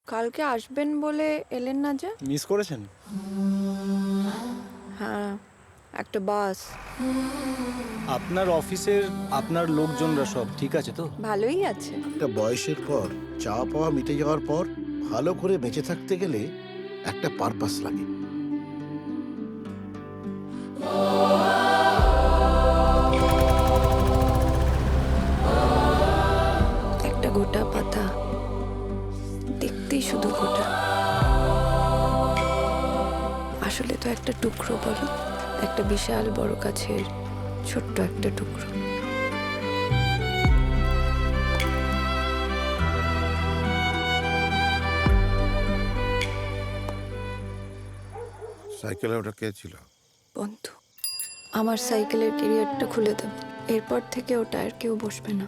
কালকে আসবেন বলে এলেন না যে? মিস করেছেন? হ্যাঁ, একটা বাস। আপনার অফিসের আপনার লোকজনরা সব ঠিক আছে তো? ভালোই আছে। একটা বয়সের পর চাওয়া পাওয়া মিটে যাওয়ার পর ভালো করে বেঁচে থাকতে গেলে একটা পারপাস লাগে। একটা গোটা পাতা, দেখতেই শুধু গোটা, আসলে তো একটা টুকরো বলো, একটা বিশাল বড় গাছের ছোট্ট একটা টুকরো। সাইকেলে ওটা কে ছিল? বন্ধু, আমার সাইকেলের ক্যারিয়ারটা খুলে দেব, এরপর থেকে ওটা আর কেউ বসবে না।